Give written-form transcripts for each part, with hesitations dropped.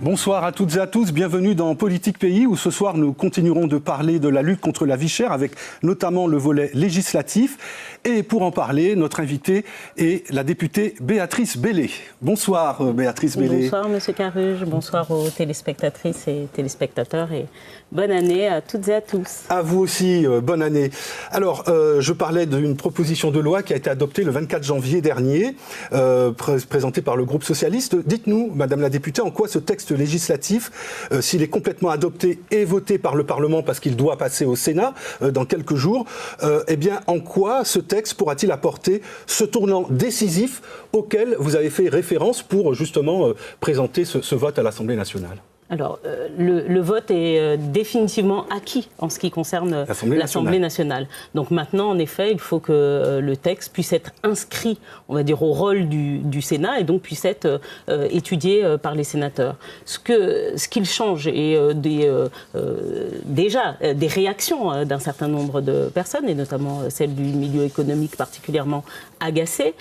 Bonsoir à toutes et à tous, bienvenue dans Politique Pays où ce soir nous continuerons de parler de la lutte contre la vie chère avec notamment le volet législatif. Et pour en parler, notre invitée est la députée Béatrice Bellé. Bonsoir Béatrice Bellé. Bonsoir Monsieur Carruge, bonsoir aux téléspectatrices et téléspectateurs et bonne année à toutes et à tous. À vous aussi, bonne année. Alors, je parlais d'une proposition de loi qui a été adoptée le 24 janvier dernier, présentée par le groupe socialiste. Dites-nous, Madame la députée, en quoi ce texte législatif, s'il est complètement adopté et voté par le Parlement parce qu'il doit passer au Sénat dans quelques jours, eh bien, en quoi ce texte pourra-t-il apporter ce tournant décisif auquel vous avez fait référence pour justement présenter ce vote à l'Assemblée nationale ? Alors, le vote est définitivement acquis en ce qui concerne l'Assemblée nationale. Donc maintenant, en effet, il faut que le texte puisse être inscrit, on va dire, au rôle du Sénat et donc puisse être étudié par les sénateurs. Ce qu'il change et déjà des réactions d'un certain nombre de personnes, et notamment celles du milieu économique particulièrement agacées,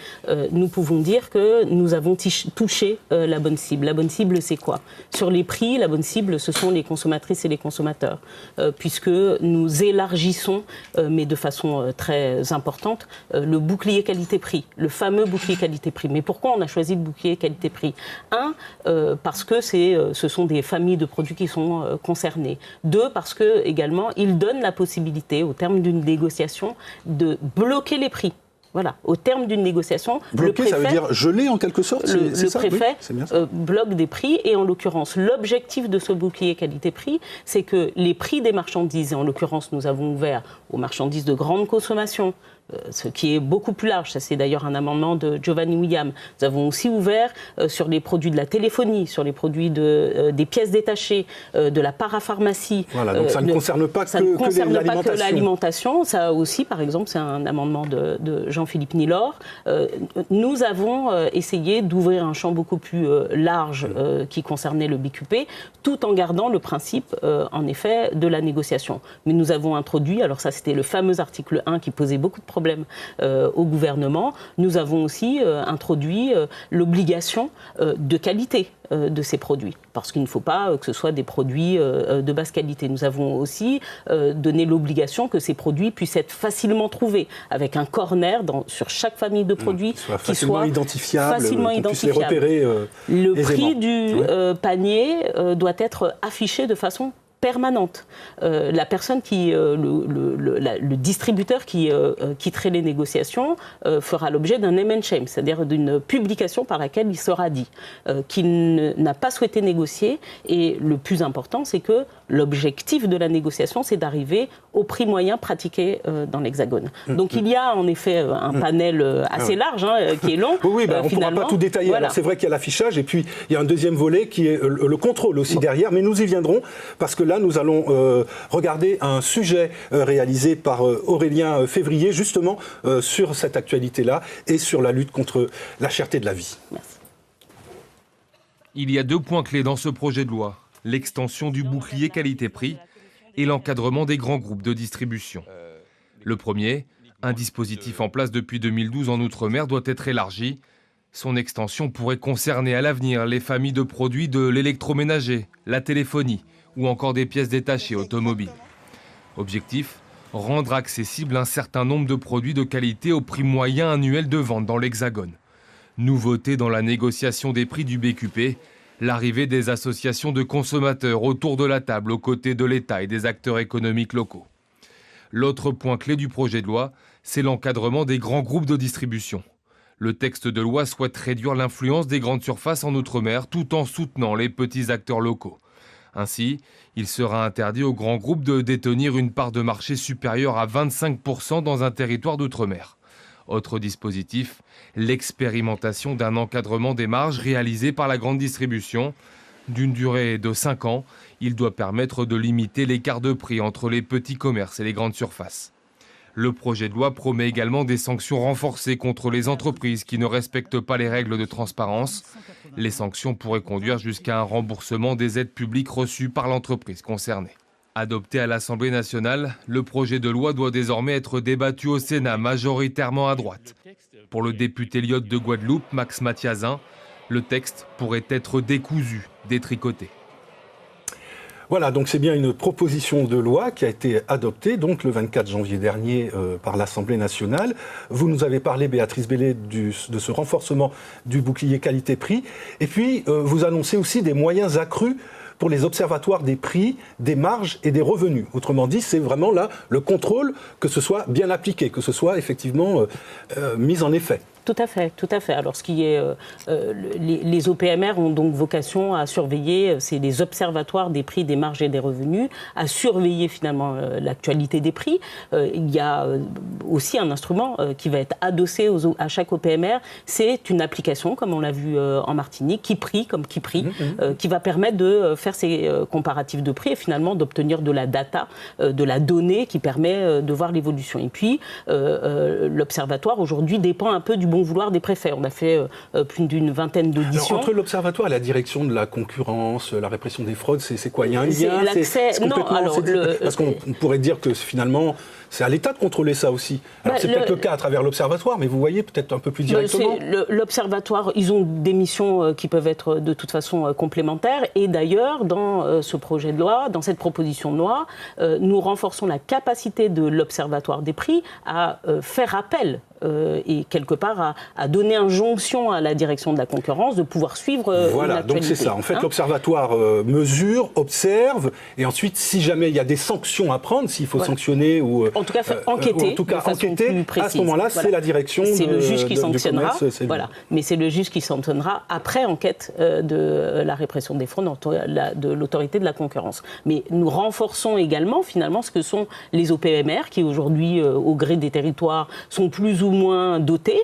nous pouvons dire que nous avons touché la bonne cible. La bonne cible, c'est quoi ? Sur les prix, la bonne cible, ce sont les consommatrices et les consommateurs, puisque nous élargissons, mais de façon très importante, le bouclier qualité-prix, le fameux bouclier qualité-prix. Mais pourquoi on a choisi le bouclier qualité-prix ? Parce que ce sont des familles de produits qui sont concernées. 2, parce que également, il donne la possibilité, au terme d'une négociation, de bloquer les prix. Voilà, au terme d'une négociation, bloquer, le préfet, ça veut dire geler en quelque sorte. Le préfet bloque des prix et en l'occurrence, l'objectif de ce bouclier qualité-prix, c'est que les prix des marchandises, et en l'occurrence nous avons ouvert aux marchandises de grande consommation, ce qui est beaucoup plus large, ça c'est d'ailleurs un amendement de Giovanni William. Nous avons aussi ouvert sur les produits de la téléphonie, sur les produits des pièces détachées, de la parapharmacie. Voilà, donc ça ne concerne pas que l'alimentation. Ça aussi, par exemple, c'est un amendement de Jean-Philippe Nilor. Nous avons essayé d'ouvrir un champ beaucoup plus large qui concernait le BQP, tout en gardant le principe, en effet, de la négociation. Mais nous avons introduit, alors ça c'était le fameux article 1 qui posait beaucoup de problèmes au gouvernement, nous avons aussi introduit l'obligation de qualité de ces produits, parce qu'il ne faut pas que ce soit des produits de basse qualité. Nous avons aussi donné l'obligation que ces produits puissent être facilement trouvés, avec un corner sur chaque famille de produits qui soit identifiable, facilement identifiable. Les repérer, le aisément. Prix du panier doit être affiché de façon permanente. La personne le distributeur qui quitterait les négociations fera l'objet d'un name and shame, c'est-à-dire d'une publication par laquelle il sera dit qu'il n'a pas souhaité négocier. Et le plus important, c'est que l'objectif de la négociation, c'est d'arriver au prix moyen pratiqué dans l'Hexagone. Donc il y a en effet un panel assez large, qui est long. Oui, on ne pourra pas tout détailler. Voilà. C'est vrai qu'il y a l'affichage et puis il y a un deuxième volet qui est le contrôle aussi derrière, mais nous y viendrons parce que là, nous allons regarder un sujet réalisé par Aurélien Février, justement sur cette actualité-là et sur la lutte contre la cherté de la vie. Merci. Il y a 2 points clés dans ce projet de loi. L'extension du bouclier qualité-prix et l'encadrement des grands groupes de distribution. Le premier, un dispositif en place depuis 2012 en Outre-mer, doit être élargi. Son extension pourrait concerner à l'avenir les familles de produits de l'électroménager, la téléphonie ou encore des pièces détachées automobiles. Objectif, rendre accessible un certain nombre de produits de qualité au prix moyen annuel de vente dans l'Hexagone. Nouveauté dans la négociation des prix du BQP, l'arrivée des associations de consommateurs autour de la table aux côtés de l'État et des acteurs économiques locaux. L'autre point clé du projet de loi, c'est l'encadrement des grands groupes de distribution. Le texte de loi souhaite réduire l'influence des grandes surfaces en Outre-mer tout en soutenant les petits acteurs locaux. Ainsi, il sera interdit aux grands groupes de détenir une part de marché supérieure à 25% dans un territoire d'outre-mer. Autre dispositif, l'expérimentation d'un encadrement des marges réalisé par la grande distribution. D'une durée de 5 ans, il doit permettre de limiter l'écart de prix entre les petits commerces et les grandes surfaces. Le projet de loi promet également des sanctions renforcées contre les entreprises qui ne respectent pas les règles de transparence. Les sanctions pourraient conduire jusqu'à un remboursement des aides publiques reçues par l'entreprise concernée. Adopté à l'Assemblée nationale, le projet de loi doit désormais être débattu au Sénat, majoritairement à droite. Pour le député Lyotte de Guadeloupe, Max Mathiazin, Le texte pourrait être décousu, détricoté. Voilà, donc c'est bien une proposition de loi qui a été adoptée donc le 24 janvier dernier par l'Assemblée nationale. Vous nous avez parlé, Béatrice Bellé, de ce renforcement du bouclier qualité-prix. Et puis, vous annoncez aussi des moyens accrus pour les observatoires des prix, des marges et des revenus. Autrement dit, c'est vraiment là le contrôle, que ce soit bien appliqué, que ce soit effectivement mis en effet. Tout à fait, tout à fait. Alors, ce qui est, les OPMR ont donc vocation à surveiller, c'est des observatoires des prix, des marges et des revenus, à surveiller finalement l'actualité des prix. Il y a aussi un instrument qui va être adossé à chaque OPMR, c'est une application, comme on l'a vu en Martinique, Kipri, comme Kipri, qui va permettre de faire ces comparatifs de prix et finalement d'obtenir de la data, de la donnée qui permet de voir l'évolution. Et puis, l'observatoire aujourd'hui dépend un peu du bon vouloir des préfets. On a fait plus d'une vingtaine d'auditions. Entre l'Observatoire et la direction de la concurrence, la répression des fraudes, c'est quoi? Il y a un lien? Parce qu'on pourrait dire que finalement, c'est à l'État de contrôler ça aussi. Alors c'est peut-être le cas à travers l'Observatoire, mais vous voyez peut-être un peu plus directement. L'Observatoire, ils ont des missions qui peuvent être de toute façon complémentaires. Et d'ailleurs, dans ce projet de loi, dans cette proposition de loi, nous renforçons la capacité de l'Observatoire des prix à faire appel et quelque part à donner injonction à la direction de la concurrence de pouvoir suivre voilà, donc c'est ça. En fait, l'Observatoire mesure, observe, et ensuite, si jamais il y a des sanctions à prendre, s'il faut sanctionner ou en tout cas enquêter, en tout cas enquêter, à ce moment-là, c'est la direction. C'est le juge qui sanctionnera. Voilà, mais c'est le juge qui sanctionnera après enquête de la répression des fraudes de l'autorité de la concurrence. Mais nous renforçons également finalement ce que sont les OPMR qui aujourd'hui, au gré des territoires, sont plus ou moins dotés.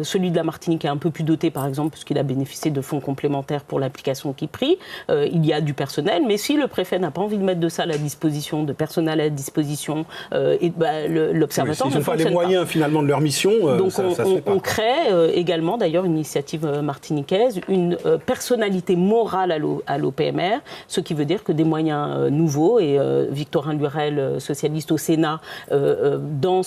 Celui de la Martinique est un peu plus doté, par exemple, puisqu'il a bénéficié de fonds complémentaires pour l'application Kipri. Il y a du personnel, mais si le préfet n'a pas envie de mettre de ça à la disposition, de personnel à la disposition, l'Observatoire ne fonctionne pas. S'ils n'ont pas les moyens, finalement, de leur mission, donc ça se fait pas. On crée également, d'ailleurs, une initiative martiniquaise, une personnalité morale à l'OPMR, ce qui veut dire que des moyens nouveaux, et Victorin Lurel, socialiste au Sénat, dans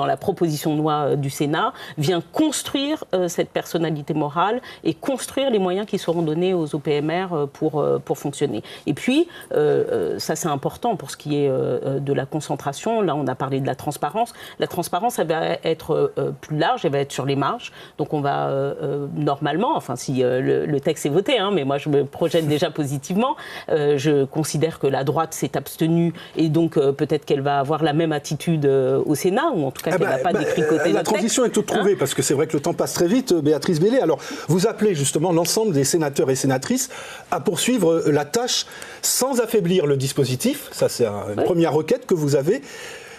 la proposition de loi du Sénat, vient construire cette personnalité morale et construire les moyens qui seront donnés aux OPMR pour fonctionner. Et puis, ça c'est important pour ce qui est de la concentration. Là, on a parlé de la transparence. La transparence, elle va être plus large, elle va être sur les marges. Donc, on va normalement, enfin, si le texte est voté, mais moi, je me projette déjà positivement. Je considère que la droite s'est abstenue et donc peut-être qu'elle va avoir la même attitude au Sénat, ou en tout cas qu'elle ne va pas détricoter la transition est toute trouvée, parce que c'est vrai que le temps passe très vite, Béatrice Bellé. Alors, vous appelez justement l'ensemble des sénateurs et sénatrices à poursuivre la tâche sans affaiblir le dispositif. Ça, c'est une première requête que vous avez.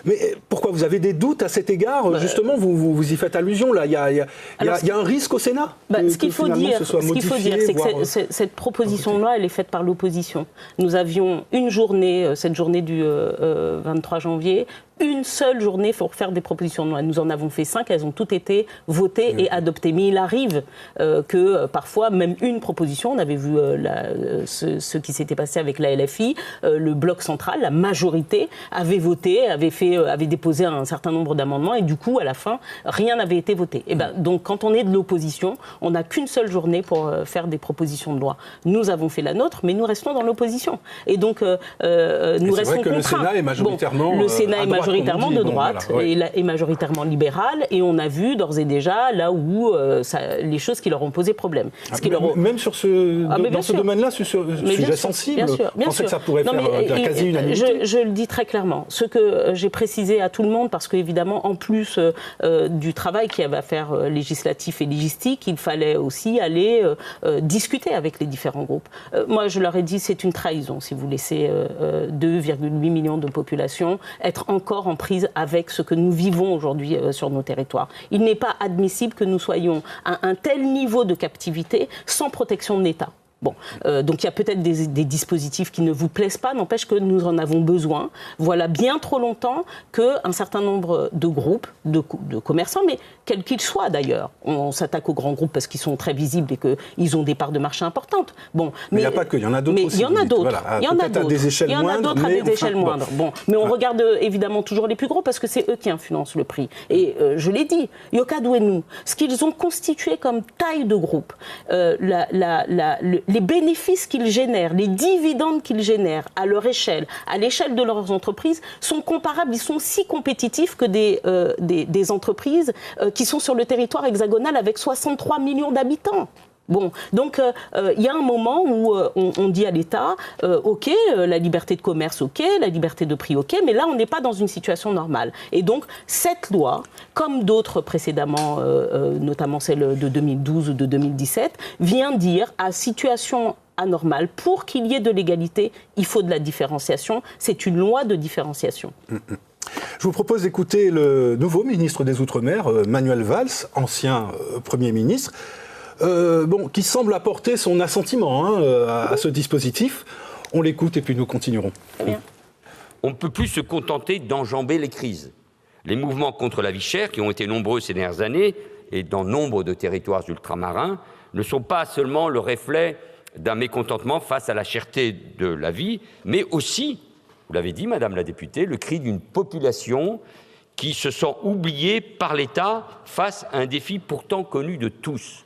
Mais pourquoi vous avez des doutes à cet égard? Justement, vous y faites allusion, là. Il y a un risque au Sénat ce qu'il faut dire, c'est que cette proposition de loi, elle est faite par l'opposition. Nous avions une journée, cette journée du 23 janvier, une seule journée pour faire des propositions de loi. Nous en avons fait 5, elles ont toutes été votées et adoptées. Mais il arrive que parfois, même une proposition, on avait vu ce qui s'était passé avec la LFI, le bloc central, la majorité avait voté, avait déposé un certain nombre d'amendements et du coup, à la fin, rien n'avait été voté. Et donc, quand on est de l'opposition, on n'a qu'une seule journée pour faire des propositions de loi. Nous avons fait la nôtre, mais nous restons dans l'opposition. Et donc, nous restons contraints. Le Sénat est majoritairement majoritairement de droite et majoritairement libéral, et on a vu d'ores et déjà là où les choses qui leur ont posé problème. Même sur dans ce domaine-là, sur ce sujet sensible, je pensais que ça pourrait faire de la quasi-unanimité. Je le dis très clairement. Ce que j'ai précisé à tout le monde, parce qu'évidemment, en plus du travail qu'il y avait à faire législatif et légistique, il fallait aussi aller discuter avec les différents groupes. Moi, je leur ai dit, c'est une trahison si vous laissez 2,8 millions de population être encore en prise avec ce que nous vivons aujourd'hui sur nos territoires. Il n'est pas admissible que nous soyons à un tel niveau de captivité sans protection de l'État. Bon, donc il y a peut-être des dispositifs qui ne vous plaisent pas, n'empêche que nous en avons besoin. Voilà bien trop longtemps qu'un certain nombre de groupes, de commerçants, mais quels qu'ils soient d'ailleurs, on s'attaque aux grands groupes parce qu'ils sont très visibles et qu'ils ont des parts de marché importantes. Bon, mais il n'y a pas que, il y en a d'autres aussi. Il y en a d'autres. Voilà, il y en a d'autres. À des échelles moindres. Il y en a d'autres à des échelles moindres. Bon, mais on regarde évidemment toujours les plus gros parce que c'est eux qui influencent le prix. Et je l'ai dit, Yokado et nous, ce qu'ils ont constitué comme taille de groupe, les bénéfices qu'ils génèrent, les dividendes qu'ils génèrent à leur échelle, à l'échelle de leurs entreprises, sont comparables, ils sont si compétitifs que des entreprises qui sont sur le territoire hexagonal avec 63 millions d'habitants. Bon, donc il y a un moment où on dit à l'État, ok, la liberté de commerce, ok, la liberté de prix, ok, mais là on n'est pas dans une situation normale. Et donc cette loi, comme d'autres précédemment, notamment celle de 2012 ou de 2017, vient dire à situation anormale, pour qu'il y ait de l'égalité, il faut de la différenciation. C'est une loi de différenciation. Je vous propose d'écouter le nouveau ministre des Outre-mer, Manuel Valls, ancien Premier ministre, qui semble apporter son assentiment à ce dispositif. On l'écoute et puis nous continuerons. On ne peut plus se contenter d'enjamber les crises. Les mouvements contre la vie chère, qui ont été nombreux ces dernières années et dans nombre de territoires ultramarins, ne sont pas seulement le reflet d'un mécontentement face à la cherté de la vie, mais aussi, vous l'avez dit, Madame la députée, le cri d'une population qui se sent oubliée par l'État face à un défi pourtant connu de tous.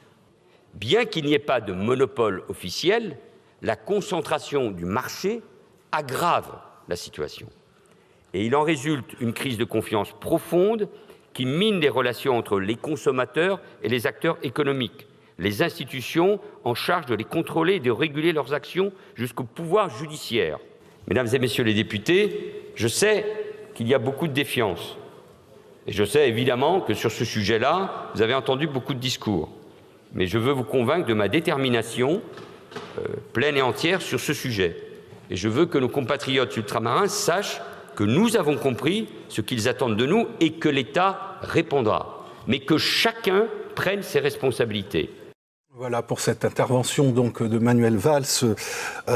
Bien qu'il n'y ait pas de monopole officiel, la concentration du marché aggrave la situation. Et il en résulte une crise de confiance profonde qui mine les relations entre les consommateurs et les acteurs économiques, les institutions en charge de les contrôler et de réguler leurs actions jusqu'au pouvoir judiciaire. Mesdames et messieurs les députés, je sais qu'il y a beaucoup de défiance. Et je sais évidemment que sur ce sujet-là, vous avez entendu beaucoup de discours. Mais je veux vous convaincre de ma détermination pleine et entière sur ce sujet. Et je veux que nos compatriotes ultramarins sachent que nous avons compris ce qu'ils attendent de nous et que l'État répondra. Mais que chacun prenne ses responsabilités. Voilà pour cette intervention donc de Manuel Valls.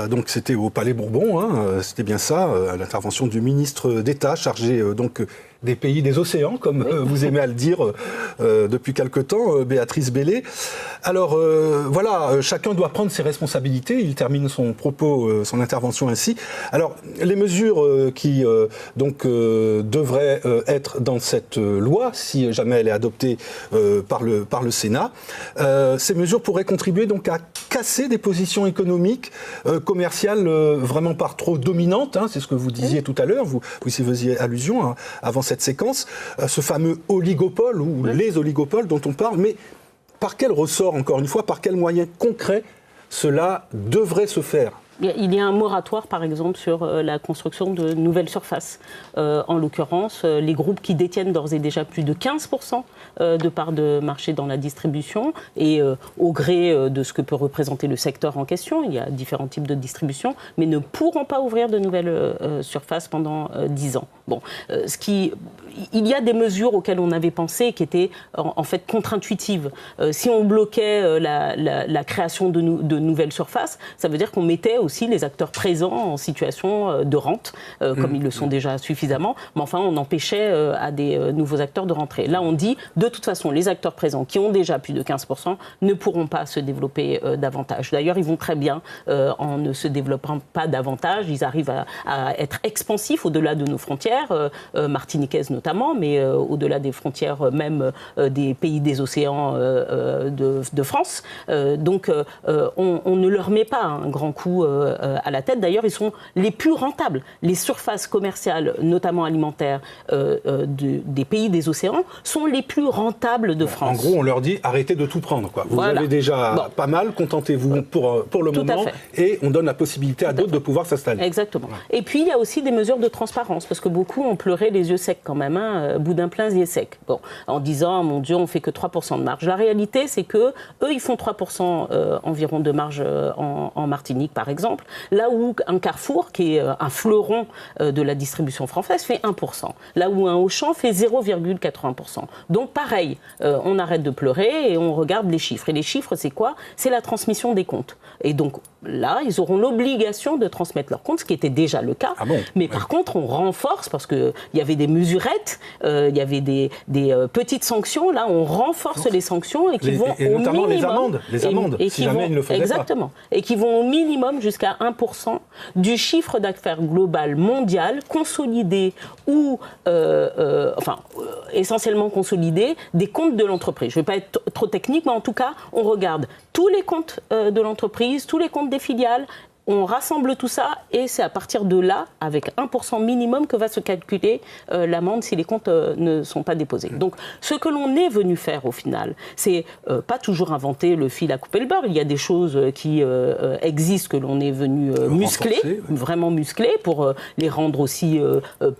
Donc c'était au Palais Bourbon, c'était bien ça, l'intervention du ministre d'État chargé donc des pays des océans, comme vous aimez à le dire depuis quelque temps, Béatrice Bellé. Alors voilà, chacun doit prendre ses responsabilités. Il termine son propos, son intervention ainsi. Alors les mesures qui donc devraient être dans cette loi, si jamais elle est adoptée par le Sénat, ces mesures pourraient contribuer donc à casser des positions économiques, commerciales vraiment par trop dominantes. C'est ce que vous disiez tout à l'heure. Vous y faisiez allusion avant cette séquence, ce fameux oligopole ou les oligopoles dont on parle, mais par quel ressort, encore une fois, par quels moyens concrets cela devrait se faire ? Il y a un moratoire, par exemple, sur la construction de nouvelles surfaces. En l'occurrence, les groupes qui détiennent d'ores et déjà plus de 15% de parts de marché dans la distribution, et au gré de ce que peut représenter le secteur en question, il y a différents types de distribution, mais ne pourront pas ouvrir de nouvelles surfaces pendant 10 ans. Bon, il y a des mesures auxquelles on avait pensé qui étaient en fait contre-intuitives. Si on bloquait la création de nouvelles surfaces, ça veut dire qu'on mettait aussi les acteurs présents en situation de rente, comme ils le sont déjà suffisamment, mais enfin on empêchait à des nouveaux acteurs de rentrer. Là on dit, de toute façon, les acteurs présents qui ont déjà plus de 15% ne pourront pas se développer davantage. D'ailleurs, ils vont très bien en ne se développant pas davantage, ils arrivent à être expansifs au-delà de nos frontières, martiniquaises notamment, mais au-delà des frontières même des pays des océans de France. Donc on ne leur met pas un grand coup à la tête. D'ailleurs, ils sont les plus rentables. Les surfaces commerciales, notamment alimentaires, des pays des océans, sont les plus rentables de France. En gros, on leur dit arrêtez de tout prendre, quoi. Vous avez déjà pas mal, contentez-vous pour le moment, et on donne la possibilité à d'autres de pouvoir s'installer. Exactement. Et puis, il y a aussi des mesures de transparence, parce que beaucoup ont pleuré les yeux secs quand même, boudin plein, yeux secs. Bon, en disant, mon Dieu, on fait que 3% de marge. La réalité, c'est que eux, ils font 3% environ de marge en Martinique, par exemple, là où un Carrefour, qui est un fleuron de la distribution française, fait 1%. Là où un Auchan fait 0,80%. Donc, pareil, on arrête de pleurer et on regarde les chiffres. Et les chiffres, c'est quoi ? C'est la transmission des comptes. Et donc, là, ils auront l'obligation de transmettre leur compte, ce qui était déjà le cas. Ah bon, mais par contre, on renforce, parce qu'il y avait des mesurettes, il y avait des petites sanctions. Là, on renforce les sanctions et qui vont et au notamment minimum. les amendes, si jamais ils ne le faisaient exactement, et qui vont au minimum jusqu'à 1% du chiffre d'affaires global mondial consolidé ou, essentiellement consolidé des comptes de l'entreprise. Je ne vais pas être trop technique, mais en tout cas, on regarde tous les comptes de l'entreprise, tous les comptes des filiales, on rassemble tout ça et c'est à partir de là, avec 1% minimum, que va se calculer l'amende si les comptes ne sont pas déposés. Donc ce que l'on est venu faire au final, c'est pas toujours inventer le fil à couper le beurre. Il y a des choses qui existent que l'on est venu muscler, vraiment muscler, pour les rendre aussi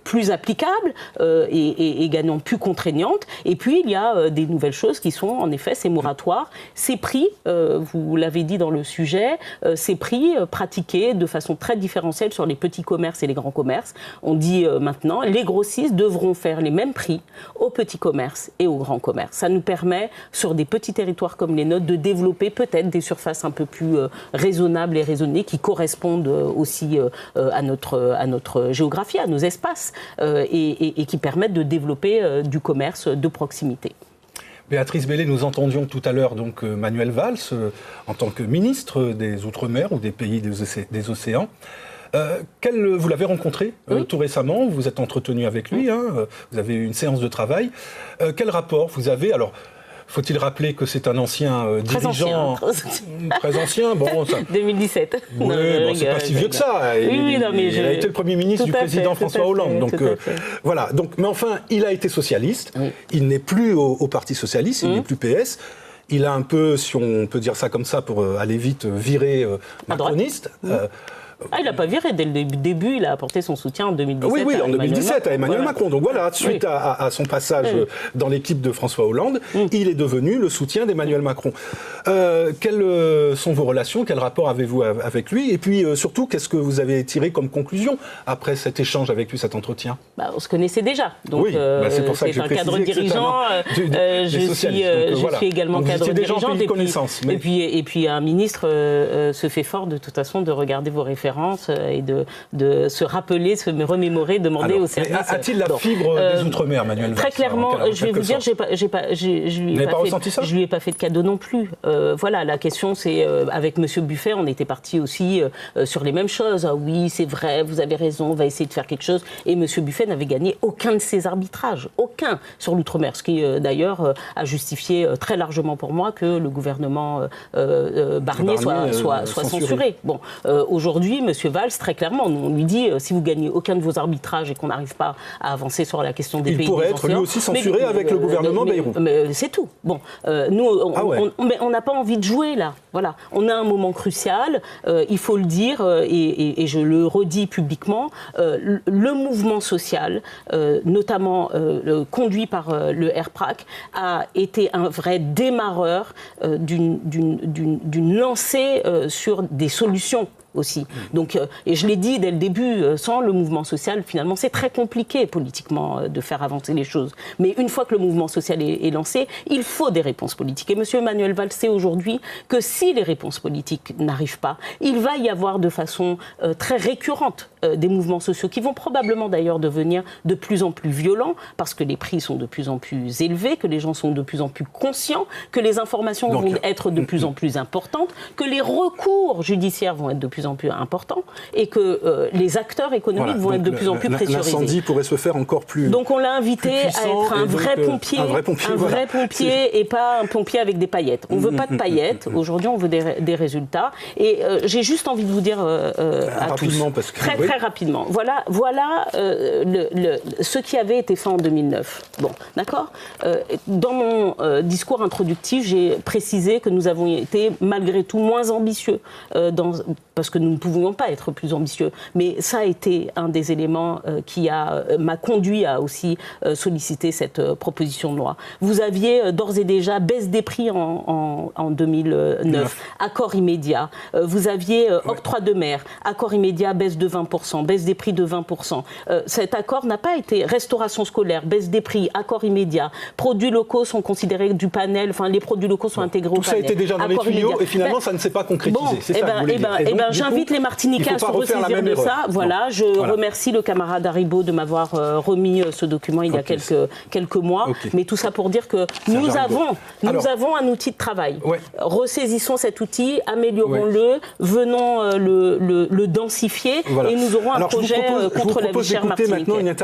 plus applicables et également plus contraignantes. Et puis il y a des nouvelles choses qui sont en effet ces moratoires, ces prix, vous l'avez dit dans le sujet, ces prix pratiqués de façon très différentielle sur les petits commerces et les grands commerces. On dit maintenant, les grossistes devront faire les mêmes prix aux petits commerces et aux grands commerces. Ça nous permet, sur des petits territoires comme les nôtres, de développer peut-être des surfaces un peu plus raisonnables et raisonnées qui correspondent aussi à notre géographie, à nos espaces et qui permettent de développer du commerce de proximité. Béatrice Bellé, nous entendions tout à l'heure donc Manuel Valls en tant que ministre des Outre-mer ou des pays des océans. Vous l'avez rencontré tout récemment, vous vous êtes entretenu avec lui, vous avez eu une séance de travail. Quel rapport vous avez ? Alors, faut-il rappeler que c'est un ancien dirigeant très ancien, bon, ça... 2017. Oui, bon, c'est pas si vieux que ça. Il a été le Premier ministre du président François Hollande. Donc voilà. Donc, mais enfin, il a été socialiste. Oui. Il n'est plus au Parti socialiste. Il n'est plus PS. Il a un peu, si on peut dire ça comme ça, pour aller vite, viré macroniste. Il n'a pas viré. Dès le début, il a apporté son soutien en 2017. Oui, en 2017 à Emmanuel Macron. Donc voilà, suite à son passage dans l'équipe de François Hollande, il est devenu le soutien d'Emmanuel Macron. Quelles sont vos relations ? Quel rapport avez-vous avec lui ? Et puis surtout, qu'est-ce que vous avez tiré comme conclusion après cet échange avec lui, cet entretien ? On se connaissait déjà. Donc, c'est pour ça que j'ai précisé cadre dirigeant. Je suis également donc, cadre dirigeant. Et puis un ministre se fait fort de toute façon de regarder vos références et de se rappeler, se remémorer, demander au service. A-t-il la fibre des Outre-mer, Manuel Valls ? Très clairement, je vais vous dire, je lui ai pas fait de cadeau non plus. Voilà, la question c'est, avec M. Buffet, on était parti aussi sur les mêmes choses. Ah oui, c'est vrai, vous avez raison, on va essayer de faire quelque chose. Et M. Buffet n'avait gagné aucun de ses arbitrages, aucun sur l'Outre-mer, ce qui d'ailleurs a justifié très largement pour moi que le gouvernement Barnier soit censuré. Bon, aujourd'hui, M. Valls, très clairement, on lui dit si vous gagnez aucun de vos arbitrages et qu'on n'arrive pas à avancer sur la question des pays des océans... Il pourrait être lui aussi censuré avec le gouvernement Bayrou. Mais c'est tout. Bon, nous, on n'a pas envie de jouer là. Voilà, on a un moment crucial, il faut le dire, et je le redis publiquement, le mouvement social, notamment conduit par le RPRAC, a été un vrai démarreur d'une lancée sur des solutions aussi. Donc, et je l'ai dit dès le début, sans le mouvement social, finalement, c'est très compliqué politiquement de faire avancer les choses. Mais une fois que le mouvement social est lancé, il faut des réponses politiques. Et M. Manuel Valls sait aujourd'hui que si les réponses politiques n'arrivent pas, il va y avoir de façon très récurrente des mouvements sociaux qui vont probablement d'ailleurs devenir de plus en plus violents parce que les prix sont de plus en plus élevés, que les gens sont de plus en plus conscients, que les informations vont être de plus en plus importantes, que les recours judiciaires vont être de plus en plus importants et que les acteurs économiques vont être de plus en plus pressurisés. L'incendie pourrait se faire encore plus. Donc on l'a invité à être un vrai pompier et pas un pompier avec des paillettes. On ne veut pas de paillettes. Aujourd'hui, on veut des résultats. Et j'ai juste envie de vous dire à tous, très rapidement. Voilà ce qui avait été fait en 2009. Bon, d'accord. Dans mon discours introductif, j'ai précisé que nous avons été malgré tout moins ambitieux parce que nous ne pouvions pas être plus ambitieux. Mais ça a été un des éléments qui m'a conduit à aussi solliciter cette proposition de loi. Vous aviez d'ores et déjà baisse des prix en 2009, accord immédiat. Vous aviez octroi de mer, accord immédiat, baisse de 20%. 10%, baisse des prix de 20%. Cet accord n'a pas été restauration scolaire, baisse des prix, accord immédiat. Produits locaux sont considérés du panel, enfin les produits locaux sont intégrés au panel. Tout ça était déjà dans les tuyaux et finalement ça ne s'est pas concrétisé. C'est ça que vous voulez dire. J'invite les Martiniquais à se ressaisir de ça. Voilà, je remercie le camarade Haribo de m'avoir remis ce document il y a quelques mois. Mais tout ça pour dire que nous avons un outil de travail. Ressaisissons cet outil, améliorons-le, venons le densifier et nous aurons un projet contre la vie chère martiniquaise.